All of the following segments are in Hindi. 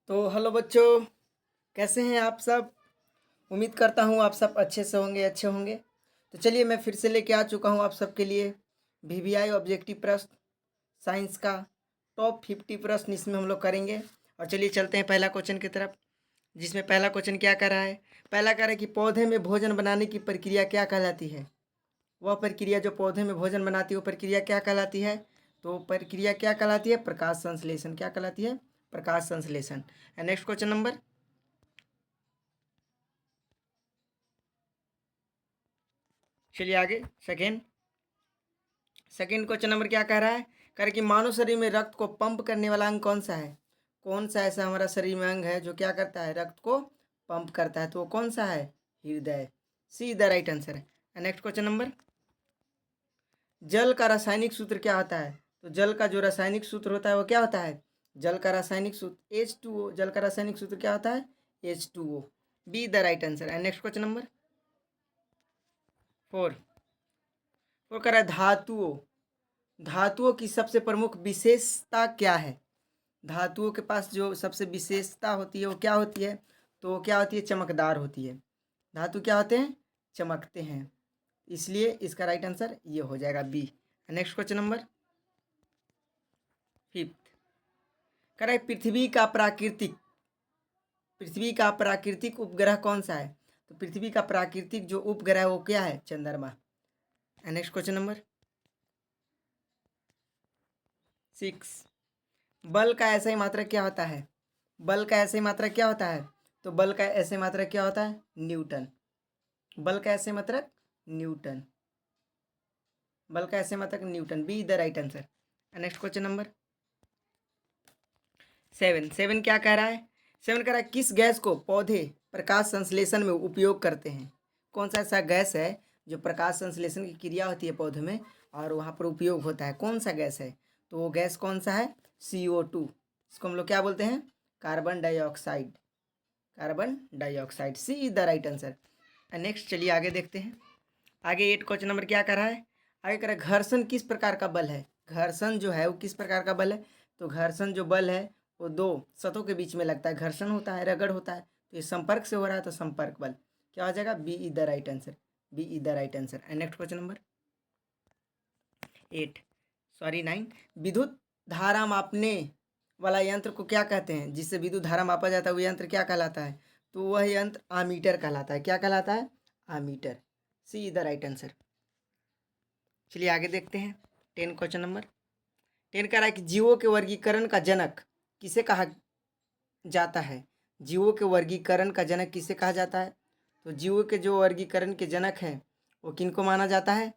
तो हेलो बच्चों, कैसे हैं आप सब। उम्मीद करता हूँ आप सब अच्छे होंगे। तो चलिए मैं फिर से लेके आ चुका हूँ आप सबके लिए वीवीआई ऑब्जेक्टिव प्रश्न साइंस का टॉप 50 प्रश्न इसमें हम लोग करेंगे। और चलिए चलते हैं पहला क्वेश्चन की तरफ, जिसमें पहला क्वेश्चन क्या कर रहा है। पहला कह रहा है कि पौधे में भोजन बनाने की प्रक्रिया क्या कहलाती है। वह प्रक्रिया जो पौधे में भोजन बनाती है वो प्रक्रिया क्या कहलाती है। तो प्रक्रिया क्या कहलाती है, प्रकाश संश्लेषण। क्या कहलाती है, प्रकाश संश्लेषण। नेक्स्ट क्वेश्चन नंबर, चलिए आगे। सेकेंड क्वेश्चन नंबर क्या कह रहा है, कह रहा है कि मानव शरीर में रक्त को पंप करने वाला अंग कौन सा है। कौन सा ऐसा हमारा शरीर में अंग है जो क्या करता है, रक्त को पंप करता है। तो वो कौन सा है, हृदय। सी द राइट आंसर है। नेक्स्ट क्वेश्चन नंबर, जल का रासायनिक सूत्र क्या होता है। तो जल का जो रासायनिक सूत्र होता है वो क्या होता है, जल का रासायनिक सूत्र H2O। जल का रासायनिक सूत्र क्या होता है, H2O। B the right answer है। नेक्स्ट क्वेश्चन नंबर 4, वो कह रहा है धातुओं धातुओं की सबसे प्रमुख विशेषता क्या है। धातुओं के पास जो सबसे विशेषता होती है वो क्या होती है, तो वो क्या होती है, चमकदार होती है। धातु क्या होते हैं, चमकते हैं। इसलिए इसका राइट आंसर ये हो जाएगा बी। नेक्स्ट क्वेश्चन नंबर 5, कह रहा है पृथ्वी का प्राकृतिक उपग्रह कौन सा है। तो पृथ्वी का प्राकृतिक जो उपग्रह है वो क्या है, चंद्रमा। नेक्स्ट क्वेश्चन नंबर 6, बल का ऐसा ही मात्रक क्या होता है। बल का ऐसे मात्रक क्या होता है, तो बल का ऐसे मात्रक क्या होता है, न्यूटन। बल का ऐसे मात्रक न्यूटन। बल का ऐसे मात्रक Newton. B the right answer. Next question number 7 क्या कह रहा है। 7 कह रहा है किस गैस को पौधे प्रकाश संश्लेषण में उपयोग करते हैं। कौन सा ऐसा गैस है जो प्रकाश संश्लेषण की क्रिया होती है पौधे में और वहाँ पर उपयोग होता है, कौन सा गैस है। तो वो गैस कौन सा है, CO2। इसको हम लोग क्या बोलते हैं, carbon dioxide. Carbon dioxide. See the right answer. Next चलिए आगे देखते हैं। आगे 8 क्वेश्चन नंबर क्या कर रहा है, आगे कर रहा है घर्षण किस प्रकार का बल है। घर्षण जो है वो किस प्रकार का बल है। तो घर्षण जो बल है वो दो सतहों के बीच में लगता है। घर्षण होता है, रगड़ होता है। तो ये संपर्क से हो रहा है तो संपर्क बल। क्या हो जाएगा, B is the right answer. B is the right answer. And next question number 9, विद्युत धारा मापने वाला यंत्र को क्या कहते हैं। जिससे विद्युत धारा मापा जाता है वो यंत्र क्या कहलाता है। तो वह यंत्र आमीटर कहलाता है। क्या कहलाता है, ammeter. C is the right answer. चलिए आगे देखते हैं। 10 क्वेश्चन नंबर 10 कह रहा है कि जीवों के वर्गीकरण का जनक किसे कहा जाता है। जीवों के वर्गीकरण का जनक किसे कहा जाता है। तो जीवों के जो वर्गीकरण के जनक हैं वो किनको माना जाता है।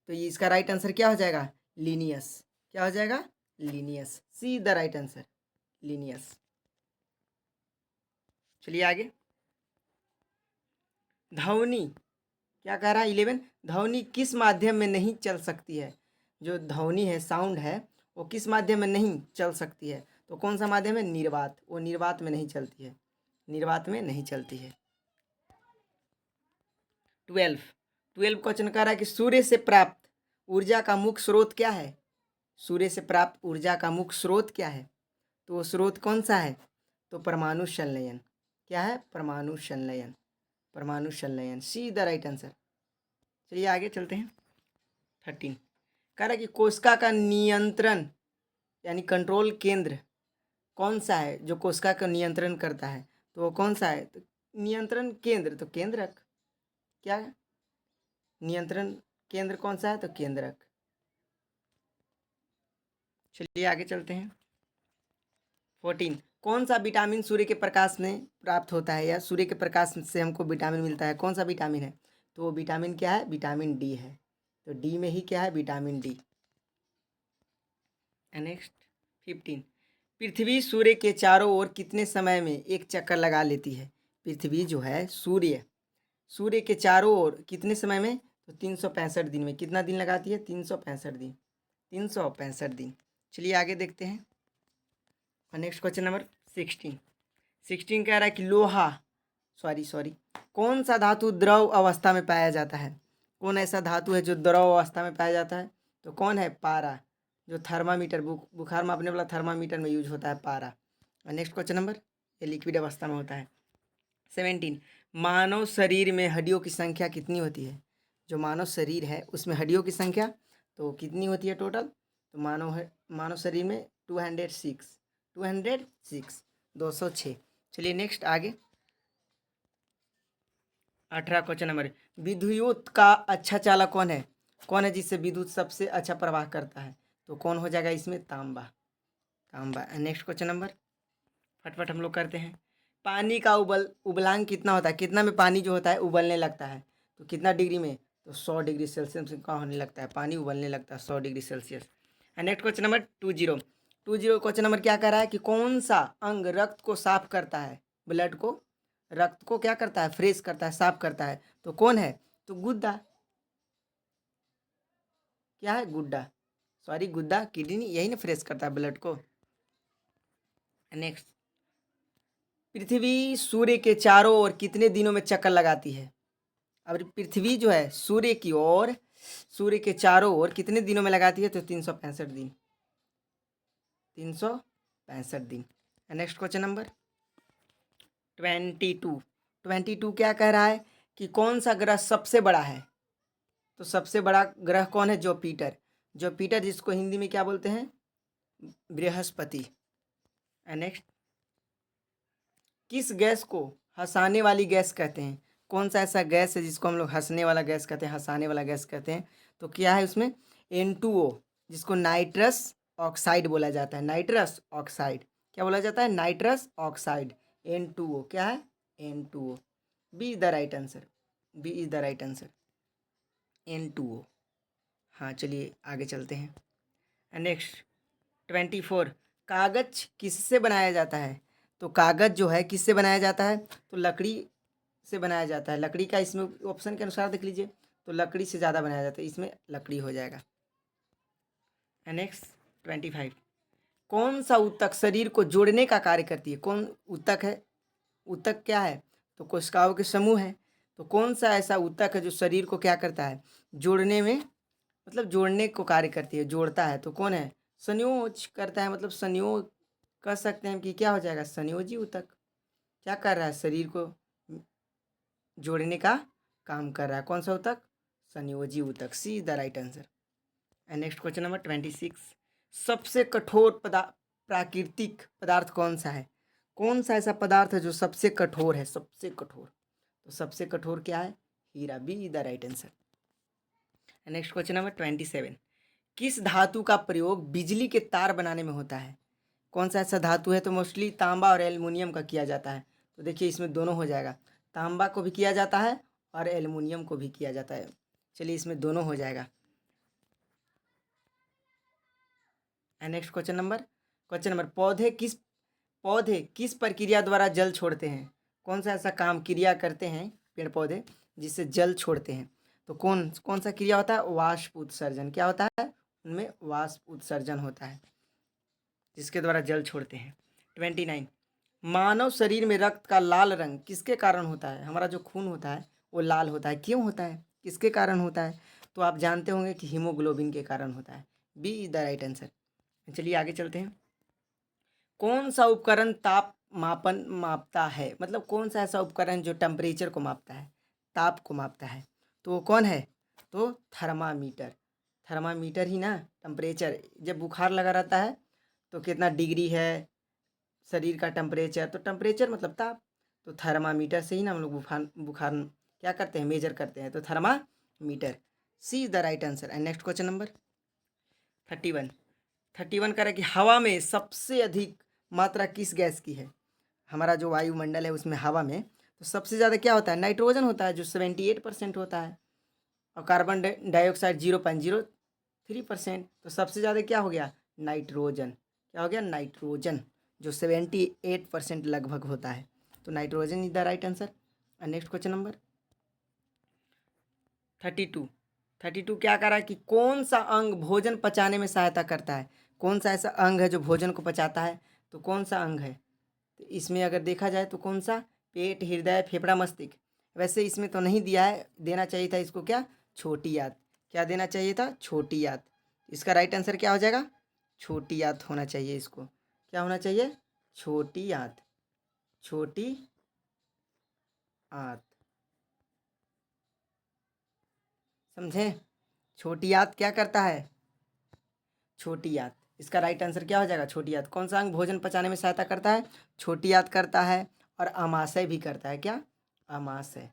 तो ये इसका राइट आंसर क्या हो जाएगा, लीनियस। क्या हो जाएगा, Linnaeus. See the right answer, Linnaeus. चलिए आगे। ध्वनि क्या कह रहा है, 11 ध्वनि किस माध्यम में नहीं चल सकती है। जो ध्वनि है, साउंड है, वो किस माध्यम में नहीं चल सकती है। तो कौन सा माध्यम है, निर्वात। वो निर्वात में नहीं चलती है, निर्वात में नहीं चलती है। 12 क्वेश्चन कह रहा है कि सूर्य से प्राप्त ऊर्जा का मुख्य स्रोत क्या है। सूर्य से प्राप्त ऊर्जा का मुख्य स्रोत क्या है। तो वो स्रोत कौन सा है, तो परमाणु संलयन। क्या है, परमाणु संलयन। परमाणु संलयन। See the right answer. चलिए आगे चलते हैं। 13 कह रहा है कि कोशिका का नियंत्रण यानी कंट्रोल केंद्र कौन सा है जो कोशिका का नियंत्रण करता है। तो वो कौन सा है, तो नियंत्रण केंद्र तो केंद्रक। क्या नियंत्रण केंद्र कौन सा है, तो केंद्रक। चलिए आगे चलते हैं। 14 कौन सा विटामिन सूर्य के प्रकाश में प्राप्त होता है, या सूर्य के प्रकाश से हमको विटामिन मिलता है, कौन सा विटामिन है। तो वो विटामिन क्या है, विटामिन डी है। तो डी में ही क्या है, विटामिन डी। नेक्स्ट 15 पृथ्वी सूर्य के चारों ओर कितने समय में एक चक्कर लगा लेती है। पृथ्वी जो है सूर्य के चारों ओर कितने समय में, तो 365 दिन में। कितना दिन लगाती है, 365 दिन। 365 दिन। चलिए आगे देखते हैं। और नेक्स्ट क्वेश्चन नंबर 16 कह रहा है कि लोहा सॉरी कौन सा धातु द्रव अवस्था में पाया जाता है। कौन ऐसा धातु है जो द्रव अवस्था में पाया जाता है। तो कौन है, पारा। जो थर्मामीटर बुखार मापने वाला थर्मामीटर में यूज होता है, पारा। और नेक्स्ट क्वेश्चन नंबर ये लिक्विड अवस्था में होता है। 17, मानव शरीर में हड्डियों की संख्या कितनी होती है? जो मानव शरीर है उसमें हड्डियों की संख्या तो कितनी होती है टोटल? तो मानव शरीर में 206 206। चलिए नेक्स्ट आगे 18 क्वेश्चन नंबर, विद्युत का अच्छा चालक कौन है? कौन है जिससे विद्युत सबसे अच्छा प्रवाह करता है? तो कौन हो जाएगा इसमें? तांबा। नेक्स्ट क्वेश्चन नंबर फटफट हम लोग करते हैं। पानी का उबलांक कितना होता है? कितना में पानी जो होता है उबलने लगता है? तो कितना डिग्री में? तो 100 डिग्री सेल्सियस में क्या होने लगता है? पानी उबलने लगता है 100 degree Celsius. Next question number 20 question number क्या कर रहा है कि कौन सा अंग रक्त को साफ करता है? रक्त को क्या करता है? फ्रेश करता है, साफ करता है। तो कौन है? तो गुद्दा। क्या है? गुद्दा किडनी, यही ना फ्रेश करता है ब्लड को। नेक्स्ट, पृथ्वी सूर्य के चारों ओर कितने दिनों में चक्कर लगाती है? अब पृथ्वी जो है सूर्य के चारों ओर कितने दिनों में लगाती है? तो 365 दिन। 365 दिन। नेक्स्ट क्वेश्चन नंबर 22 क्या कह रहा है कि कौन सा ग्रह सबसे बड़ा है? तो सबसे बड़ा ग्रह कौन है? जुपिटर, जिसको हिंदी में क्या बोलते हैं? बृहस्पति। नेक्स्ट, किस गैस को हंसाने वाली गैस कहते हैं? कौन सा ऐसा गैस है जिसको हम लोग हंसने वाला गैस कहते हैं, हंसाने वाला गैस कहते हैं? तो क्या है उसमें? N2O, जिसको नाइट्रस ऑक्साइड बोला जाता है। नाइट्रस ऑक्साइड क्या बोला जाता है? Nitrous oxide. N2O क्या है? N2O। B is the right answer. N2O। हाँ चलिए आगे चलते हैं। नेक्स्ट 24, कागज किससे बनाया जाता है? तो कागज जो है किससे बनाया जाता है? तो लकड़ी से बनाया जाता है। लकड़ी का इसमें ऑप्शन के अनुसार देख लीजिए, तो लकड़ी से ज़्यादा बनाया जाता है, इसमें लकड़ी हो जाएगा। नेक्स्ट 25, कौन सा ऊतक शरीर को जोड़ने का कार्य करती है? कौन ऊतक है? ऊतक क्या है? तो कोशिकाओं के समूह है। तो कौन सा ऐसा ऊतक है जो शरीर को क्या करता है? जोड़ने में, मतलब जोड़ने को कार्य करती है, जोड़ता है। तो कौन है? संयोज करता है, मतलब संयोग कह सकते हैं कि क्या हो जाएगा? संयोजी ऊतक। क्या कर रहा है? शरीर को जोड़ने का काम कर रहा है। कौन सा ऊतक? संयोजी ऊतक। See the right answer. Next question number 26, सबसे कठोर प्राकृतिक पदार्थ कौन सा है? कौन सा ऐसा पदार्थ है जो सबसे कठोर है? सबसे कठोर, तो सबसे कठोर क्या है? हीरा। B the right answer. Next question number 27, किस धातु का प्रयोग बिजली के तार बनाने में होता है? कौन सा ऐसा धातु है? तो मोस्टली तांबा और एल्युमिनियम का किया जाता है। तो देखिए इसमें दोनों हो जाएगा, तांबा को भी किया जाता है और एल्युमिनियम को भी किया जाता है। चलिए इसमें दोनों हो जाएगा। नेक्स्ट क्वेश्चन नंबर, पौधे किस प्रक्रिया द्वारा जल छोड़ते हैं? कौन सा ऐसा क्रिया करते हैं पेड़ पौधे जिससे जल छोड़ते हैं? तो कौन सा क्रिया होता है? वाष्प उत्सर्जन। क्या होता है उनमें? वाष्प उत्सर्जन होता है, जिसके द्वारा जल छोड़ते हैं। 29, मानव शरीर में रक्त का लाल रंग किसके कारण होता है? हमारा जो खून होता है वो लाल होता है, क्यों होता है? किसके कारण होता है? तो आप जानते होंगे कि हीमोग्लोबिन के कारण होता है। B is the right answer. चलिए आगे चलते हैं। कौन सा उपकरण ताप मापन मापता है? मतलब कौन सा ऐसा उपकरण जो टेम्परेचर को मापता है, ताप को मापता है? तो वो कौन है? तो थर्मामीटर ही ना। टेम्परेचर, जब बुखार लगा रहता है तो कितना डिग्री है शरीर का टेम्परेचर, तो टेम्परेचर मतलब ताप। तो थर्मामीटर से ही ना हम लोग बुखार क्या करते हैं? मेजर करते हैं। तो thermometer. C is the right answer. And next question number 31 कह रहा है कि हवा में सबसे अधिक मात्रा किस गैस की है? हमारा जो वायुमंडल है उसमें हवा में तो सबसे ज़्यादा क्या होता है? नाइट्रोजन होता है, जो 78% होता है, और कार्बन डाइऑक्साइड 0.03%। तो सबसे ज़्यादा क्या हो गया? नाइट्रोजन। क्या हो गया? नाइट्रोजन, जो 78% लगभग होता है। तो nitrogen is the right answer. Next question number 32 क्या कर रहा है कि कौन सा अंग भोजन पचाने में सहायता करता है? कौन सा ऐसा अंग है जो भोजन को पचाता है? तो कौन सा अंग है? तो इसमें अगर देखा जाए तो कौन सा? पेट, हृदय, फेफड़ा, मस्तिष्क। वैसे इसमें तो नहीं दिया है, देना चाहिए था इसको क्या? छोटी आंत। क्या देना चाहिए था? छोटी आंत। इसका राइट आंसर क्या हो जाएगा? छोटी आंत होना चाहिए इसको। क्या होना चाहिए? छोटी आंत। छोटी आंत। समझे? छोटी आंत क्या करता है? छोटी आंत। इसका राइट आंसर क्या हो जाएगा? छोटी आंत। कौन सा अंग भोजन पचाने में सहायता करता है? छोटी आंत करता है और अमाशय भी करता है। क्या? अमाशय।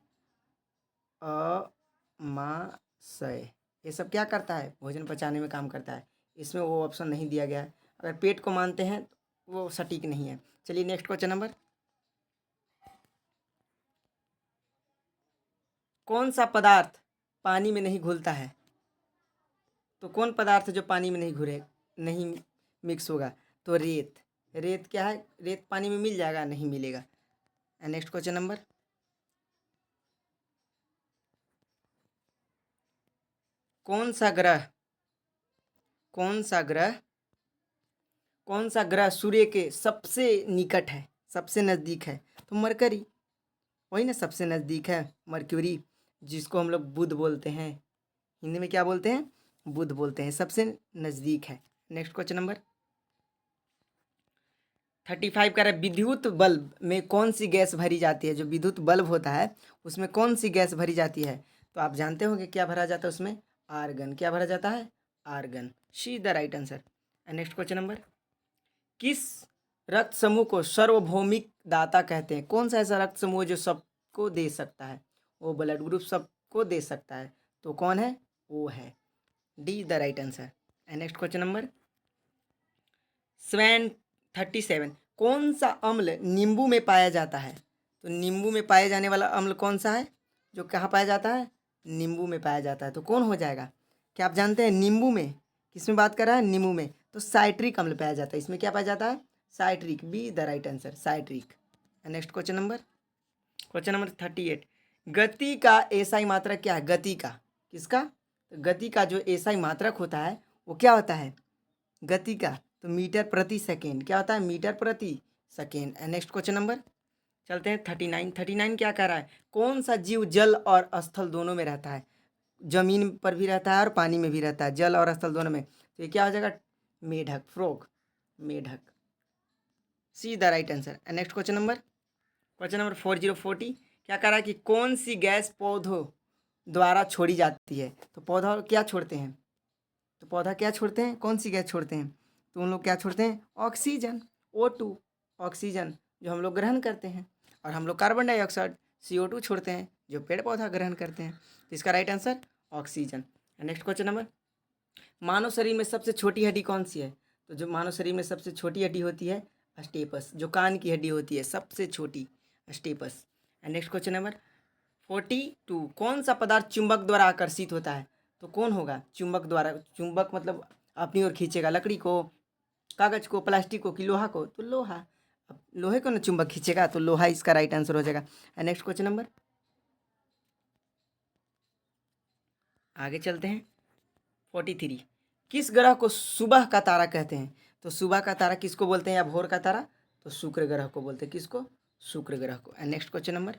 अमाशय ये सब क्या करता है? भोजन पचाने में काम करता है। इसमें वो ऑप्शन नहीं दिया गया है। अगर पेट को मानते हैं तो वो सटीक नहीं है। चलिए नेक्स्ट क्वेश्चन नंबर। कौन सा पदार्थ पानी में नहीं घुलता है? तो कौन पदार्थ जो पानी में नहीं मिक्स होगा? तो रेत। रेत क्या है? रेत पानी में मिल जाएगा? नहीं मिलेगा। Next question number. कौन सा ग्रह सूर्य के सबसे निकट है, सबसे नज़दीक है? तो मरकरी। वही ना, सबसे नज़दीक है मर्क्यूरी, जिसको हम लोग बुध बोलते हैं। हिंदी में क्या बोलते हैं? बुध बोलते हैं। सबसे नज़दीक है। नेक्स्ट क्वेश्चन नंबर 35 कह रहा है विद्युत बल्ब में कौन सी गैस भरी जाती है? जो विद्युत बल्ब होता है उसमें कौन सी गैस भरी जाती है? तो आप जानते होंगे क्या भरा जाता है उसमें? आर्गन। क्या भरा जाता है? Argon. C the right answer. Next question number. किस रक्त समूह को सार्वभौमिक दाता कहते हैं? कौन सा ऐसा रक्त समूह जो सबको दे सकता है? वो ब्लड ग्रुप सबको दे सकता है। तो कौन है? वो है D the right answer. Next question number 37। कौन सा अम्ल नींबू में पाया जाता है? तो नींबू में पाए जाने वाला अम्ल कौन सा है जो कहाँ पाया जाता है? नींबू में पाया जाता है। तो कौन हो जाएगा? क्या आप जानते हैं नींबू में किसमें बात कर रहा है? नींबू में। तो साइट्रिक अम्ल पाया जाता है। इसमें क्या पाया जाता है? Citric. B the right answer, citric. Next question number 38। गति का एसआई मात्रक क्या है? गति का। किसका? तो गति का जो एसआई मात्रक होता है वो क्या होता है? गति का। तो मीटर प्रति सेकेंड। क्या होता है? मीटर प्रति सेकेंड। नेक्स्ट क्वेश्चन नंबर चलते हैं 39 क्या कह रहा है? कौन सा जीव जल और स्थल दोनों में रहता है? जमीन पर भी रहता है और पानी में भी रहता है, जल और स्थल दोनों में। तो ये क्या हो जाएगा? मेढक, फ्रॉग, मेढक। See the right answer. Next question number 40 क्या कह रहा है कि कौन सी गैस पौधों द्वारा छोड़ी जाती है? तो पौधा क्या छोड़ते हैं? तो पौधा क्या छोड़ते हैं? कौन सी गैस छोड़ते हैं? तो उन लोग क्या छोड़ते हैं? ऑक्सीजन, O2, ऑक्सीजन जो हम लोग ग्रहण करते हैं। और हम लोग कार्बन डाइऑक्साइड CO2 छोड़ते हैं जो पेड़ पौधा ग्रहण करते हैं। तो इसका right answer oxygen. Next question number. मानव शरीर में सबसे छोटी हड्डी कौन सी है? तो जो मानव शरीर में सबसे छोटी हड्डी होती है स्टेपस, जो कान की हड्डी होती है सबसे छोटी, स्टेपस। Next question number 42। कौन सा पदार्थ चुंबक द्वारा आकर्षित होता है? तो कौन होगा? चुंबक द्वारा। चुंबक मतलब अपनी ओर खींचेगा। लकड़ी को, कागज को, प्लास्टिक को कि लोहा को? तो लोहा। अब लोहे को ना चुंबक खींचेगा, तो लोहा इसका राइट आंसर हो जाएगा। नेक्स्ट क्वेश्चन नंबर आगे चलते हैं 43। किस ग्रह को सुबह का तारा कहते हैं? तो सुबह का तारा किसको बोलते हैं या भोर का तारा? तो शुक्र ग्रह को बोलते हैं। किसको? शुक्र ग्रह को। नेक्स्ट क्वेश्चन नंबर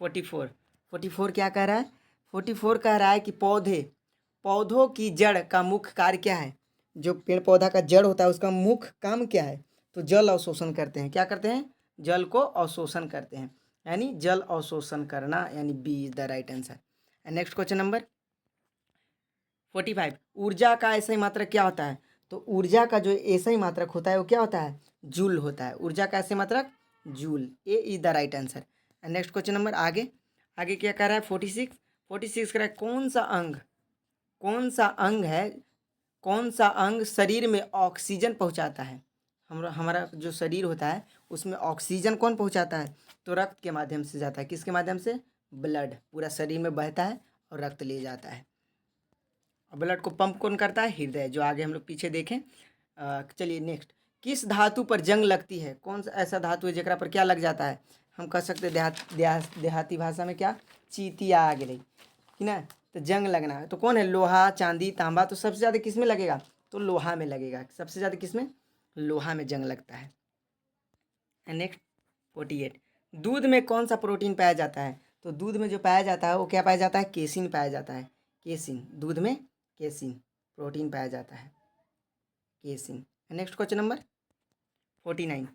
44 क्या कह रहा है? 44 कह रहा है कि पौधों की जड़ का मुख्य कार्य क्या है? जो पेड़ पौधा का जड़ होता है उसका मुख्य काम क्या है? तो जल अवशोषण करते हैं। क्या करते हैं? जल को अवशोषण करते हैं, यानी जल अवशोषण करना, यानी B is the right answer. Next question number 45। ऊर्जा का ऐसा ही मात्रक क्या होता है? तो ऊर्जा का जो ऐसा ही मात्रक होता है वो क्या होता है? जूल होता है। ऊर्जा का ऐसे मात्रक joule. A is the right answer. Next question number आगे क्या कह रहा है? 46 कह रहा है कौन सा अंग शरीर में ऑक्सीजन पहुंचाता है? हमारा जो शरीर होता है उसमें ऑक्सीजन कौन पहुंचाता है? तो रक्त के माध्यम से जाता है। किसके माध्यम से? ब्लड पूरा शरीर में बहता है और रक्त ले जाता है। और ब्लड को पंप कौन करता है? हृदय, जो आगे हम लोग पीछे देखें। चलिए नेक्स्ट। किस धातु पर जंग लगती है? कौन सा ऐसा धातु है जरा पर क्या लग जाता है? हम कह सकते हैं देहाती भाषा में क्या? चीतिया आ गई कि ना। तो जंग लगना है तो कौन है? लोहा, चांदी, तांबा। तो सबसे ज़्यादा किस में लगेगा? तो लोहा में लगेगा। सबसे ज़्यादा किस में? लोहा में जंग लगता है। नेक्स्ट 48। दूध में कौन सा प्रोटीन पाया जाता है? तो दूध में जो पाया जाता है वो क्या पाया जाता है? केसिन पाया जाता है। केसिन, दूध में केसिन प्रोटीन पाया जाता है, केसिन। Next question number 49।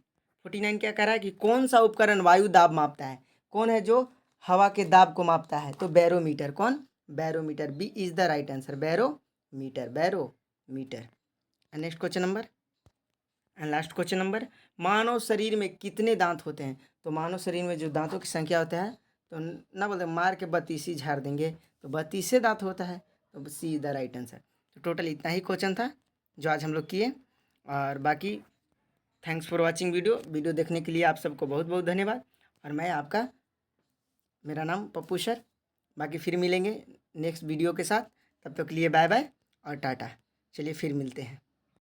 49 क्या कह रहा है कि कौन सा उपकरण वायु दाब मापता है? कौन है जो हवा के दाब को मापता है? तो बैरोमीटर। कौन? Barometer. B is the right answer, barometer, barometer. Next question number and last question number, मानव शरीर में कितने दांत होते हैं? तो मानव शरीर में जो दांतों की संख्या होता है, तो ना बोलते मार के 32 ही झाड़ देंगे, तो 32 दांत होता है, तो सी द राइट आंसर। तो टोटल इतना ही क्वेश्चन था जो आज हम लोग किए, और बाकी थैंक्स फॉर वॉचिंग वीडियो देखने के लिए आप सबको बहुत बहुत धन्यवाद। और मैं आपका, मेरा नाम पप्पू सर। बाकी फिर मिलेंगे नेक्स्ट वीडियो के साथ, तब तक के लिए बाय बाय और टाटा। चलिए फिर मिलते हैं।